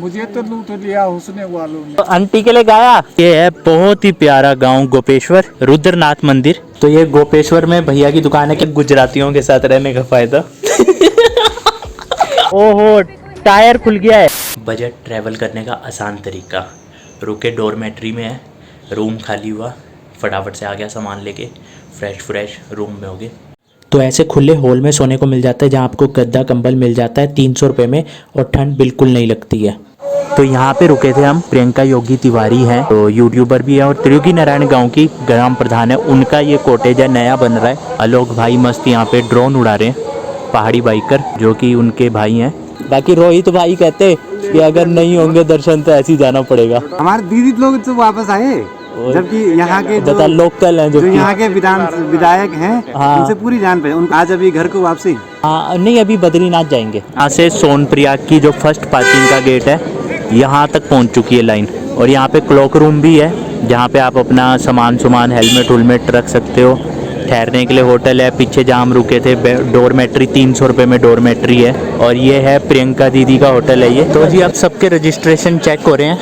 मुझे तो लूट लिया हुस्ने वालों ने। आंटी के लिए गाया। ये है बहुत ही प्यारा गांव गोपेश्वर रुद्रनाथ मंदिर। तो ये गोपेश्वर में भैया की दुकान है कि गुजरातियों के साथ रहने का फायदा। ओहो टायर खुल गया है। बजट ट्रैवल करने का आसान तरीका, रुके डॉर्मेट्री में है, रूम खाली हुआ, फटाफट से आ गया सामान लेके, फ्रेश रूम में हो गए। तो ऐसे खुले हॉल में सोने को मिल जाता है जहाँ आपको गद्दा कंबल मिल जाता है 300 रुपये में और ठंड बिल्कुल नहीं लगती है। तो यहाँ पे रुके थे हम। प्रियंका योगी तिवारी हैं, तो यूट्यूबर भी है और त्रियोगी नारायण गांव की ग्राम प्रधान है। उनका ये कॉटेज है, नया बन रहा है। आलोक भाई मस्त यहाँ पे ड्रोन उड़ा रहे हैं, पहाड़ी बाइकर जो कि उनके भाई हैं। बाकी रोहित भाई कहते कि अगर नहीं होंगे दर्शन तो ऐसे ही जाना पड़ेगा। हमारे दीदी लोग तो वापस आए, जबकि यहाँ के जो लोकल हैं, जो यहाँ के विधायक हैं, हाँ, उनसे पूरी जान पे आज अभी घर को वापसी। हाँ नहीं, अभी बद्रीनाथ जाएंगे। यहाँ से सोनप्रयाग की जो फर्स्ट पार्किंग का गेट है यहाँ तक पहुँच चुकी है लाइन। और यहाँ पे क्लॉक रूम भी है जहाँ पे आप अपना सामान हेलमेट रख सकते हो। ठहरने के लिए होटल है। पीछे जहाँ हम रुके थे डॉर्मेट्री 300 रुपये में डॉर्मेट्री है। और ये है प्रियंका दीदी का होटल है ये। तो जी अब सबके रजिस्ट्रेशन चेक हो रहे हैं,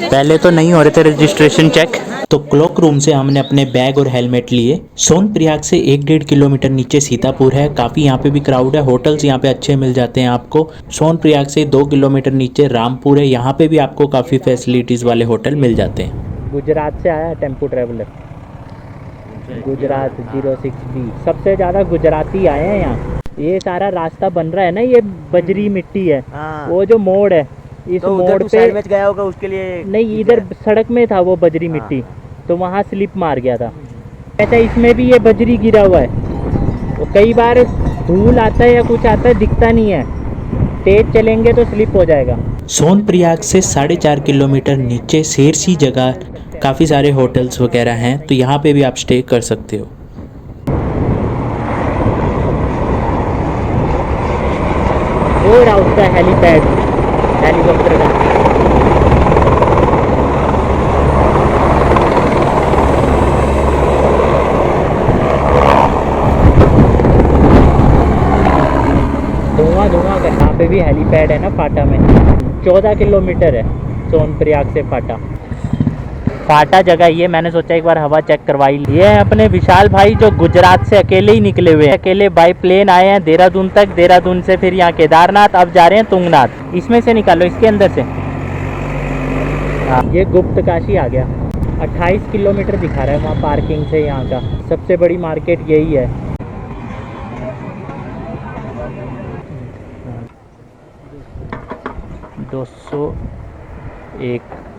पहले तो नहीं हो रहे थे रजिस्ट्रेशन चेक। तो क्लॉक रूम से हमने अपने बैग और हेलमेट लिए। सोनप्रयाग से 1-1.5 किलोमीटर नीचे सीतापुर है। काफ़ी यहाँ पे भी क्राउड है, होटल्स यहाँ पे अच्छे मिल जाते हैं आपको। सोनप्रयाग से 2 किलोमीटर नीचे रामपुर है, यहाँ पे भी आपको काफ़ी फैसिलिटीज़ वाले होटल मिल जाते हैं। गुजरात से आया टेम्पो ट्रैवलर, गुजरात 06B। सबसे ज़्यादा गुजराती आए हैं यहाँ। ये सारा रास्ता बन रहा है ना, ये बजरी मिट्टी है। वो जो मोड़ है, इस तो मोड़ पे साइड में गया होगा उसके लिए नहीं, इधर सड़क में था वो बजरी मिट्टी, तो वहाँ स्लिप मार गया था। ऐसा इसमें भी ये बजरी गिरा हुआ है, तो कई बार धूल आता है या कुछ आता है दिखता नहीं है, तेज चलेंगे तो स्लिप हो जाएगा। सोनप्रयाग से 4.5 किलोमीटर नीचे शेरसी जगह काफ़ी सारे होटल्स वगैरह हैं, तो यहाँ पे भी आप स्टे कर सकते हो। और उसका हेलीपैड, हेलीकॉप्टर का। धुआं का यहाँ पे भी हेलीपैड है ना फाटा में। 14 किलोमीटर है सोनप्रयाग से फाटा जगह ये। मैंने सोचा एक बार हवा चेक करवाई। ये है अपने विशाल भाई जो गुजरात से अकेले ही निकले हुए हैं, अकेले बाई प्लेन आए हैं देहरादून तक। देहरादून से फिर यहाँ केदारनाथ, अब जा रहे हैं तुंगनाथ। इसमें से निकालो, इसके अंदर से। हाँ, ये गुप्त काशी आ गया। 28 किलोमीटर दिखा रहा है वहाँ पार्किंग से यहाँ का। सबसे बड़ी मार्केट यही है।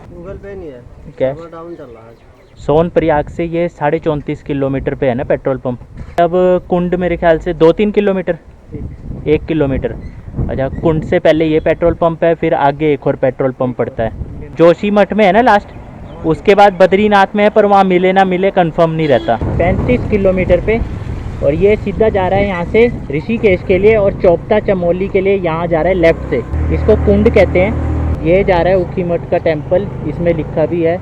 गूगल पे नहीं है क्या? डाउन चल रहा है। सोनप्रयाग से ये 34.5 किलोमीटर पे है ना पेट्रोल पंप। अब कुंड मेरे ख्याल से 2-3 किलोमीटर, 1 किलोमीटर। अच्छा, कुंड से पहले ये पेट्रोल पंप है, फिर आगे एक और पेट्रोल पंप पड़ता है। जोशीमठ में है ना लास्ट, उसके बाद बद्रीनाथ में है, पर वहाँ मिले ना मिले कंफर्म नहीं रहता। 35 किलोमीटर पे। और ये सीधा जा रहा है यहाँ से ऋषिकेश के लिए और चोपता चमोली के लिए यहाँ जा रहा है लेफ्ट से। इसको कुंड कहते हैं। ये जा रहा है ऊखीमठ का टेम्पल, इसमें लिखा भी है।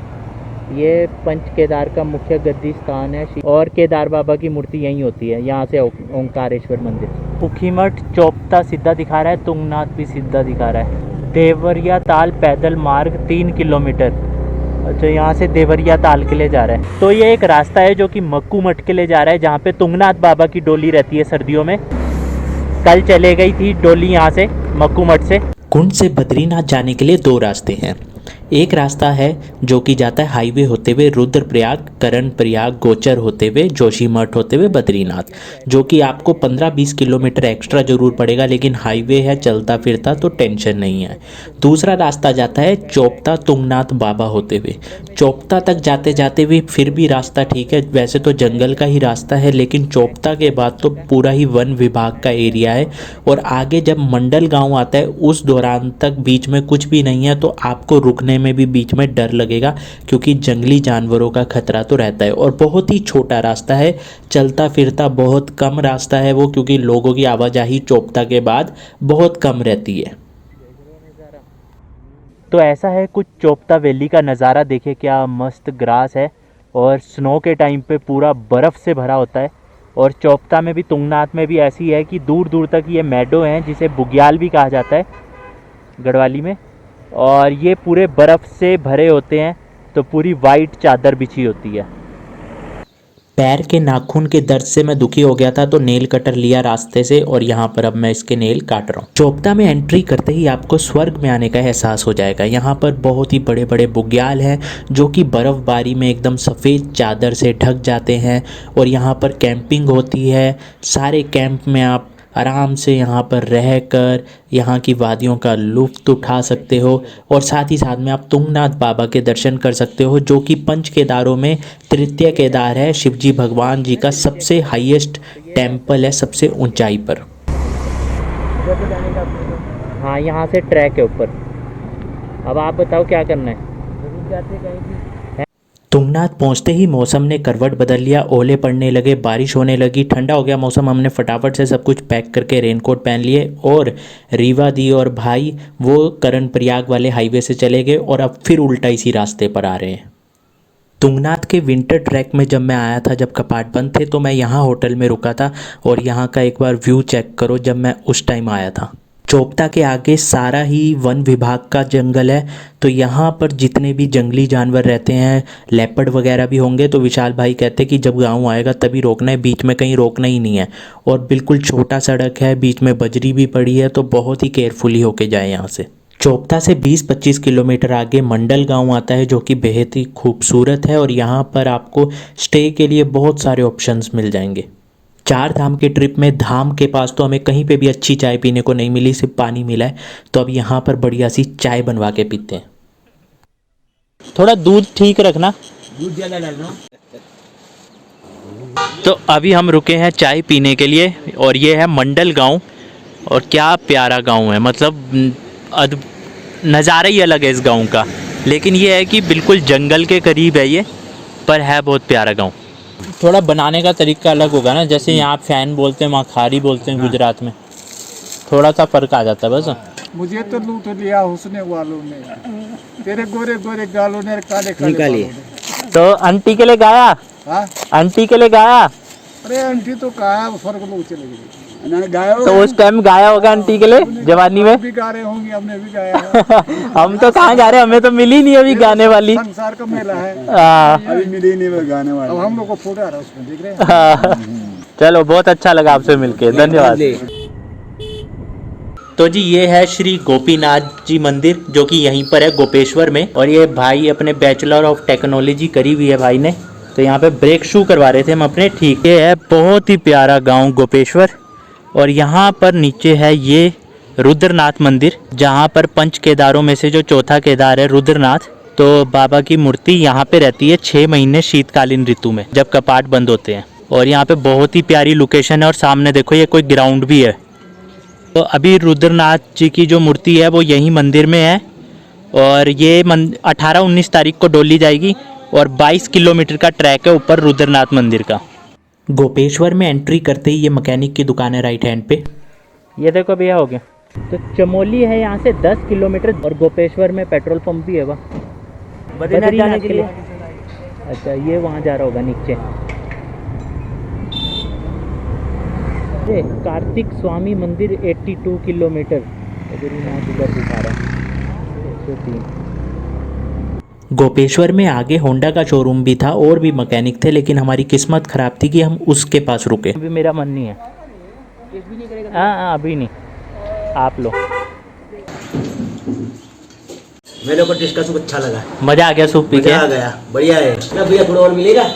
ये पंच केदार का मुख्य गद्दी स्थान है और केदार बाबा की मूर्ति यहीं होती है। यहाँ से ओंकारेश्वर मंदिर। ऊखीमठ चोपता सीधा दिखा रहा है, तुंगनाथ भी सीधा दिखा रहा है। देवरिया ताल पैदल मार्ग 3 किलोमीटर। अच्छा, यहाँ से देवरिया ताल के लिए जा रहा है। तो ये एक रास्ता है जो कि मक्कू मठ के लिए जा रहा है, जहाँ पे तुंगनाथ बाबा की डोली रहती है सर्दियों में। कल चले गई थी डोली यहाँ से मक्कू मठ से। कुंड से बद्रीनाथ जाने के लिए 2 रास्ते हैं। एक रास्ता है जो कि जाता है हाईवे होते हुए रुद्रप्रयाग, कर्णप्रयाग, गोचर होते हुए, जोशीमठ होते हुए बद्रीनाथ, जो कि आपको 15-20 किलोमीटर एक्स्ट्रा ज़रूर पड़ेगा, लेकिन हाईवे है, चलता फिरता, तो टेंशन नहीं है। दूसरा रास्ता जाता है चोपता तुंगनाथ बाबा होते हुए। चोपता तक जाते जाते भी फिर भी रास्ता ठीक है, वैसे तो जंगल का ही रास्ता है, लेकिन चोपता के बाद तो पूरा ही वन विभाग का एरिया है। और आगे जब मंडल गाँव आता है उस दौरान तक बीच में कुछ भी नहीं है, तो आपको रुकने में भी बीच में डर लगेगा, क्योंकि जंगली जानवरों का खतरा तो रहता है। और बहुत ही छोटा रास्ता है, चलता फिरता बहुत कम रास्ता है वो, क्योंकि लोगों की आवाजाही चोपता के बाद बहुत कम रहती है। तो ऐसा है कुछ चोपता वैली का नज़ारा। देखिए क्या मस्त ग्रास है और स्नो के टाइम पे पूरा बर्फ़ से भरा होता है। और चोपता में भी तुंगनाथ में भी ऐसी है कि दूर दूर तक ये मैडो हैं, जिसे बुग्याल भी कहा जाता है गढ़वाली में। और ये पूरे बर्फ़ से भरे होते हैं, तो पूरी वाइट चादर बिछी होती है। पैर के नाखून के दर्द से मैं दुखी हो गया था, तो नेल कटर लिया रास्ते से और यहाँ पर अब मैं इसके नेल काट रहा हूँ। चोपता में एंट्री करते ही आपको स्वर्ग में आने का एहसास हो जाएगा। यहाँ पर बहुत ही बड़े बड़े बुग्याल हैं जो कि बर्फ़बारी में एकदम सफ़ेद चादर से ढक जाते हैं और यहाँ पर कैंपिंग होती है। सारे कैंप में आप आराम से यहाँ पर रहकर यहाँ की वादियों का लुत्फ़ उठा सकते हो और साथ ही साथ में आप तुंगनाथ बाबा के दर्शन कर सकते हो, जो कि पंच केदारों में तृतीय केदार है। शिवजी भगवान जी का सबसे हाईएस्ट टेम्पल है, सबसे ऊंचाई पर। हाँ, यहाँ से ट्रैक है ऊपर। अब आप बताओ क्या करना है। तुंगनाथ पहुँचते ही मौसम ने करवट बदल लिया, ओले पड़ने लगे, बारिश होने लगी, ठंडा हो गया मौसम। हमने फटाफट से सब कुछ पैक करके रेनकोट पहन लिए और रीवा दी और भाई वो करण प्रयाग वाले हाईवे से चले गए और अब फिर उल्टा इसी रास्ते पर आ रहे हैं। तुंगनाथ के विंटर ट्रैक में जब मैं आया था, जब कपाट बंद थे, तो मैं यहाँ होटल में रुका था और यहाँ का एक बार व्यू चेक करो जब मैं उस टाइम आया था। चोपता के आगे सारा ही वन विभाग का जंगल है, तो यहाँ पर जितने भी जंगली जानवर रहते हैं, लेपर्ड वगैरह भी होंगे। तो विशाल भाई कहते हैं कि जब गांव आएगा तभी रोकना है, बीच में कहीं रोकना ही नहीं है। और बिल्कुल छोटा सड़क है, बीच में बजरी भी पड़ी है, तो बहुत ही केयरफुली होके जाए यहाँ से। चोपता से 20-25 किलोमीटर आगे मंडल गांव आता है, जो कि बेहद ही खूबसूरत है और यहाँ पर आपको स्टे के लिए बहुत सारे ऑप्शंस मिल जाएंगे। 4 धाम के ट्रिप में धाम के पास तो हमें कहीं पे भी अच्छी चाय पीने को नहीं मिली, सिर्फ पानी मिला है। तो अब यहाँ पर बढ़िया सी चाय बनवा के पीते हैं। थोड़ा दूध ठीक रखना, दूध ज़्यादा डालना। तो अभी हम रुके हैं चाय पीने के लिए और ये है मंडल गांव और क्या प्यारा गांव है, मतलब नज़ारा ही अलग है इस गांव का। लेकिन ये है कि बिल्कुल जंगल के करीब है ये, पर है बहुत प्यारा गांव। थोड़ा बनाने का तरीका अलग होगा ना, जैसे यहाँ फैन बोलते हैं, वहाँ खारी बोलते हैं गुजरात में, थोड़ा सा फ़र्क आ जाता है बस। मुझे तो लूट लिया हुस्ने वालों ने, तेरे गोरे गोरे गालों ने काले काले बालों ने। तो आंटी के लिए गाया? हाँ, आंटी के लिए गाया? अरे आंटी तो कहा स्वर्ग लोग चले गए, गाया तो उस टाइम गाया होगा आंटी के लिए जवानी में? भी गा रहे होंगे, हमने भी गाया है। हम तो कहाँ गा रहे, हमें तो मिली नहीं अभी गाने वाली। संसार का मेला है, अभी मिली नहीं वो गाने वाले। अब हम लोग को फोटो आ रहा है उसमें, देख रहे हैं। चलो, बहुत अच्छा लगा आपसे मिलके, धन्यवाद। तो जी ये है श्री गोपीनाथ जी मंदिर, जो कि यहीं पर है गोपेश्वर में। और ये भाई अपने बैचलर ऑफ टेक्नोलॉजी करी हुई है भाई ने, तो यहाँ पे ब्रेक शू करवा रहे थे हम अपने। ठीक, ये है बहुत ही प्यारा गांव गोपेश्वर और यहाँ पर नीचे है ये रुद्रनाथ मंदिर, जहाँ पर पंच केदारों में से जो चौथा केदार है रुद्रनाथ। तो बाबा की मूर्ति यहाँ पे रहती है 6 महीने शीतकालीन ऋतु में, जब कपाट बंद होते हैं। और यहाँ पे बहुत ही प्यारी लोकेशन है और सामने देखो ये कोई ग्राउंड भी है। तो अभी रुद्रनाथ जी की जो मूर्ति है वो यहीं मंदिर में है और ये 18-19 तारीख को डोली जाएगी और 22 किलोमीटर का ट्रैक है ऊपर रुद्रनाथ मंदिर का। गोपेश्वर में एंट्री करते ही ये मैकेनिक की दुकान है राइट हैंड पे। ये देखो भैया, हो गया। तो चमोली है यहाँ से 10 किलोमीटर और गोपेश्वर में पेट्रोल पंप भी है वहाँ बद्रीनाथ जाने के लिए। अच्छा, ये वहाँ जा रहा होगा नीचे। ये कार्तिक स्वामी मंदिर 82 किलोमीटर बद्रीनाथ उधर दिखा रहा है 103। गोपेश्वर में आगे होंडा का शोरूम भी था और भी मैकेनिक थे, लेकिन हमारी किस्मत ख़राब थी कि हम उसके पास रुके। अभी मेरा मन नहीं है। हाँ, अभी नहीं, आप लो। मेरे को टेस्ट का सूप अच्छा लगा, मज़ा आ गया सूप पी के। आ गया, बढ़िया है ना भैया, थोड़ा और मिलेगा।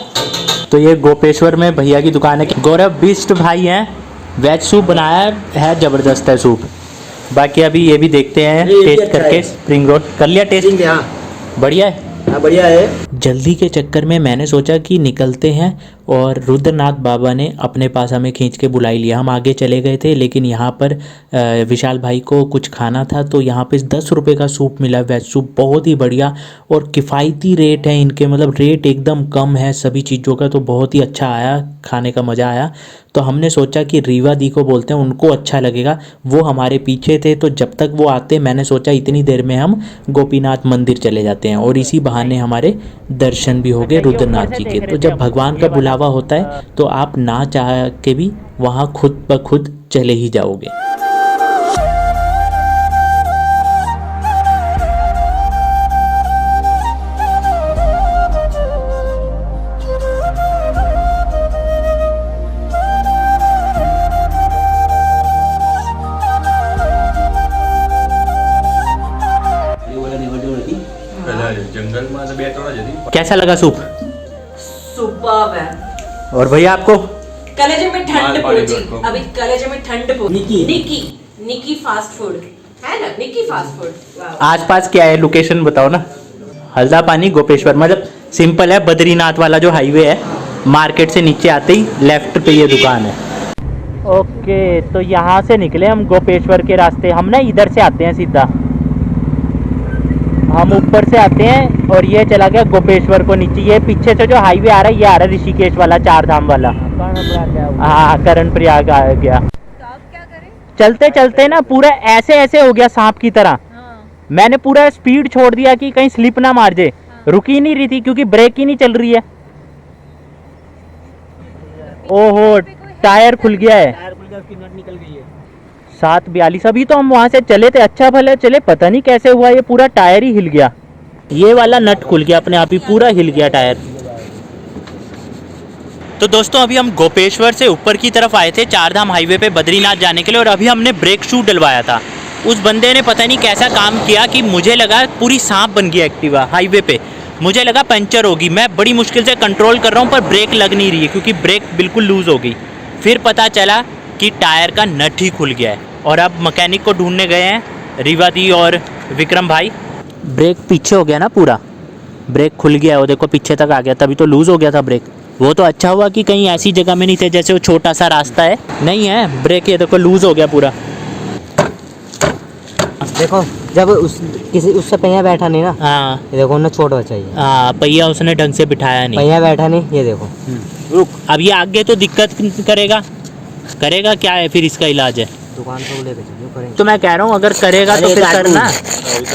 तो ये गोपेश्वर में भैया की दुकान है। गौरव बिष्ट भाई हैं, वेज सूप बनाया है, ज़बरदस्त है सूप। बाकी अभी ये भी देखते हैं टेस्ट अच्छा करके। है। स्प्रिंग रोल कर लिया टेस्ट? हाँ बढ़िया है। हाँ, बढ़िया है। जल्दी के चक्कर में मैंने सोचा कि निकलते हैं और रुद्रनाथ बाबा ने अपने पास हमें खींच के बुला लिया। हम आगे चले गए थे, लेकिन यहाँ पर विशाल भाई को कुछ खाना था, तो यहाँ पे 10 रुपये का सूप मिला, वेज सूप, बहुत ही बढ़िया और किफ़ायती रेट है इनके, मतलब रेट एकदम कम है सभी चीज़ों का। तो बहुत ही अच्छा आया, खाने का मज़ा आया। तो हमने सोचा कि रीवा दी को बोलते हैं, उनको अच्छा लगेगा। वो हमारे पीछे थे, तो जब तक वो आते मैंने सोचा इतनी देर में हम गोपीनाथ मंदिर चले जाते हैं और इसी बहाने हमारे दर्शन भी हो गए रुद्रनाथ जी के। तो जब भगवान का बुलावा होता है तो आप ना चाह के भी वहाँ खुद ब खुद चले ही जाओगे। कैसा लगा सूप? सुपर्ब है। और भैया आपको? कलेजे में ठंड पहुंची, अभी कलेजे में ठंड पहुंची। निकी फास्ट फूड है ना, निकी फास्ट फूड। आसपास क्या है, लोकेशन बताओ ना। हल्दा पानी गोपेश्वर, मतलब सिंपल है, बद्रीनाथ वाला जो हाईवे है, मार्केट से नीचे आते ही लेफ्ट पे ये दुकान है। ओके, तो यहाँ से निकले हम गोपेश्वर के रास्ते। हम ना इधर से आते हैं सीधा, हम ऊपर से आते हैं और ये चला गया गोपेश्वर को नीचे। ये पीछे से जो हाईवे आ रहा है ये आ रहा है ऋषिकेश वाला, चार धाम वाला। हाँ, करण प्रयाग आ गया। तो आप क्या करें? चलते चलते ना पूरा ऐसे ऐसे हो गया सांप की तरह। हाँ। मैंने पूरा स्पीड छोड़ दिया कि कहीं स्लिप ना मार जाए। रुक ही नहीं रही थी क्योंकि ब्रेक ही नहीं चल रही है। ओहो, टायर खुल गया है। 7:42। अभी तो हम वहां से चले थे, अच्छा भले चले, पता नहीं कैसे हुआ ये पूरा टायर ही हिल गया। ये वाला नट खुल गया अपने आप ही, पूरा हिल गया टायर। तो दोस्तों अभी हम गोपेश्वर से ऊपर की तरफ आए थे चार धाम हाईवे पे बद्रीनाथ जाने के लिए, और अभी हमने ब्रेक शू डलवाया था। उस बंदे ने पता नहीं कैसा काम किया कि मुझे लगा पूरी सांप बन गई एक्टिवा हाईवे पे। मुझे लगा पंचर होगी, मैं बड़ी मुश्किल से कंट्रोल कर रहा हूँ पर ब्रेक लग नहीं रही है क्योंकि ब्रेक बिल्कुल लूज़ हो गई। फिर पता चला कि टायर का नट ही खुल गया है और अब मैकेनिक को ढूंढने गए हैं रीवा दी और विक्रम भाई। ब्रेक पीछे हो गया ना पूरा, ब्रेक खुल गया है, वो देखो पीछे तक आ गया, तभी तो लूज़ हो गया था ब्रेक। वो तो अच्छा हुआ कि कहीं ऐसी जगह में नहीं थे जैसे वो छोटा सा रास्ता है, नहीं है ब्रेक, ये देखो लूज़ हो गया पूरा। देखो जब उससे पहिया बैठा नहीं ना, हाँ ये देखो ना छोट बचा है। हाँ, पहिया उसने ढंग से बिठाया नहीं, पहिया बैठा नहीं, ये देखो। रुक, अब ये आगे तो दिक्कत करेगा, करेगा क्या है फिर इसका इलाज है? दुकान पे लेके चलो करेंगे। तो मैं कह रहा हूँ अगर करेगा तो फिर करना।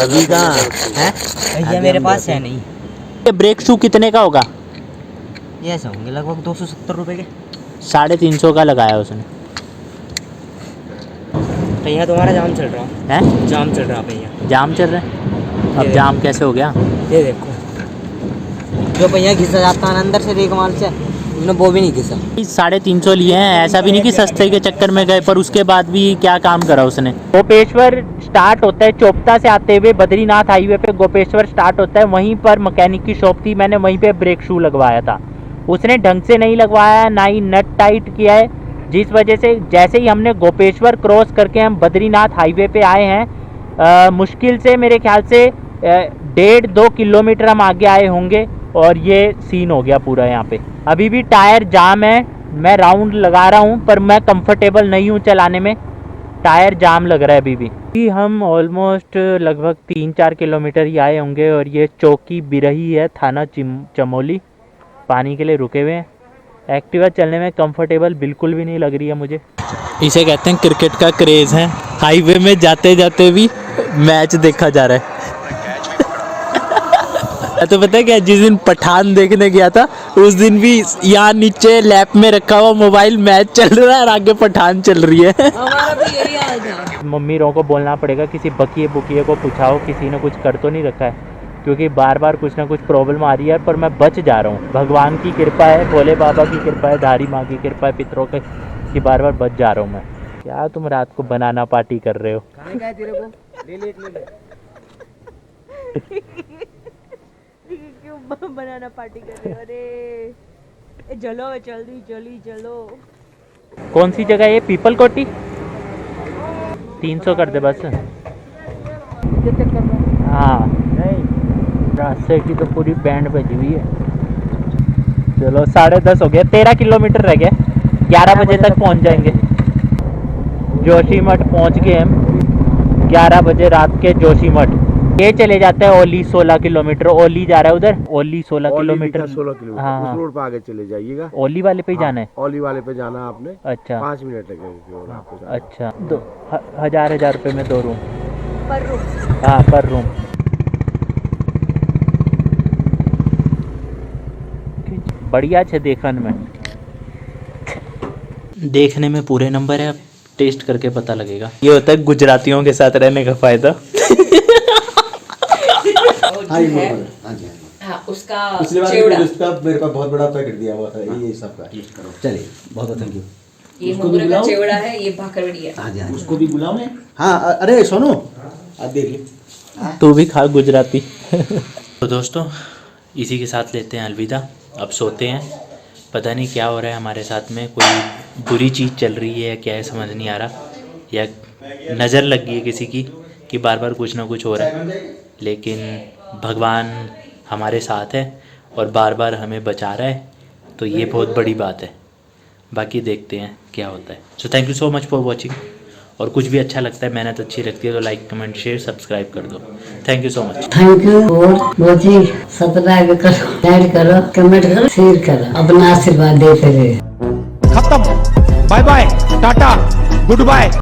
अभी कहाँ है भैया, मेरे पास है नहीं। ये ब्रेक शू कितने का होगा? ये ऐसे होंगे लगभग 270 रुपये के। 350 का लगाया उसने। पहिया तुम्हारा जाम चल रहा है, जाम चल रहा पहिया, जाम चल रहा है। अब जाम कैसे हो गया? ये देखो जो पहिया घिसा जाता है अंदर से रेगमाल से, उसने वो भी नहीं घिसा। 350 लिए हैं, ऐसा भी नहीं कि सस्ते के चक्कर में गए, पर उसके बाद भी क्या काम करा उसने। गोपेश्वर स्टार्ट होता है चोपता से आते हुए, बद्रीनाथ हाईवे पे गोपेश्वर स्टार्ट होता है, वहीं पर मैकेनिक की शॉप थी, मैंने वहीं पे ब्रेक शू लगवाया था। उसने ढंग से नहीं लगवाया, ना ही नट टाइट किया है, जिस वजह से जैसे ही हमने गोपेश्वर क्रॉस करके हम बद्रीनाथ हाईवे पे आए हैं, मुश्किल से मेरे ख्याल से 1.5-2 किलोमीटर हम आगे आए होंगे और ये सीन हो गया पूरा यहाँ पे। अभी भी टायर जाम है, मैं राउंड लगा रहा हूँ पर मैं कंफर्टेबल नहीं हूँ चलाने में, टायर जाम लग रहा है अभी भी। हम ऑलमोस्ट लगभग 3-4 किलोमीटर ही आए होंगे और ये चौकी बिरही है, थाना चमोली, पानी के लिए रुके हुए हैं। एक्टिवा चलने में कंफर्टेबल बिल्कुल भी नहीं लग रही है मुझे। इसे कहते हैं क्रिकेट का क्रेज़ है, हाईवे में जाते जाते भी मैच देखा जा रहा है। तो पता है क्या, जिस दिन पठान देखने गया था उस दिन भी यहाँ नीचे लैप में रखा हुआ मोबाइल मैच चल रहा है और आगे पठान चल रही है। हमारा भी यही हाल था। मम्मी रो को बोलना पड़ेगा किसी बकिए बुकिए को पूछाओ किसी ने कुछ कर तो नहीं रखा है, क्योंकि बार बार कुछ ना कुछ प्रॉब्लम आ रही है, पर मैं बच जा रहा हूँ। भगवान की कृपा है, भोले बाबा की कृपा है, धारी माँ की कृपा है, पितरों की बार बार बच जा रहा हूँ मैं। क्या तुम रात को बनाना पार्टी कर रहे हो? क्यों बनाना पार्टी कर रहे हो? अरे चलो जल्दी जल्दी चलो। कौन सी जगह है? पीपल कोटी। 300 कर दे बस। हाँ नहीं, रास्ते की तो पूरी बैंड बजी हुई है। चलो 10:30 हो गया, 13 किलोमीटर रह गए, 11 बजे तक पहुंच जाएंगे। जोशीमठ पहुंच गए हम 11 बजे रात के जोशीमठ। ये चले जाता है ओली 16 किलोमीटर, ओली जा रहा है उधर, ओली 16 किलोमीटर। 16 किलोमीटर हाँ, उस रोड पे आगे चले जाइएगा। ओली वाले पे ही जाना है? ओली वाले पे जाना है आपने। अच्छा 5 मिनट लगेंगे आपको जाने। अच्छा, 1000 रुपये में 2 रूम पर रूम? हाँ पर रूम। बढ़िया है देखने में पूरे नंबर है, अब टेस्ट करके पता लगेगा। ये होता है गुजरातियों के साथ रहने का फायदा। हाँ, उसका पिछली बार चिवड़ा, उसका मेरे पास बहुत बड़ा पैकेट दिया हुआ था, ये सब का टेस्ट करो। चलिए बहुत बहुत थैंक यू। ये मोगरे का चिवड़ा है, ये भाकरवड़ी है। हाँ जी हाँ जी। उसको भी बुलाओ ने। हाँ अरे सोनू आप देखिए, तू भी खा गुजराती। तो दोस्तों इसी के साथ लेते हैं अलविदा। अब सोते हैं। पता नहीं क्या हो रहा है हमारे साथ में, कोई बुरी चीज़ चल रही है या क्या है समझ नहीं आ रहा, या नज़र लग गई है किसी की कि बार बार कुछ ना कुछ हो रहा है। लेकिन भगवान हमारे साथ है और बार बार हमें बचा रहा है, तो ये बहुत बड़ी बात है। बाकी देखते हैं क्या होता है। So thank you so much for watching. और कुछ भी अच्छा लगता है, मेहनत अच्छी लगती है तो लाइक कमेंट शेयर सब्सक्राइब कर दो। Thank you so much. Thank you for watching. Subscribe करो, लाइक करो, कमेंट करो, शेयर करो, अपना आशीर्वाद देते रहे। खत्म। Bye bye, tata, good bye.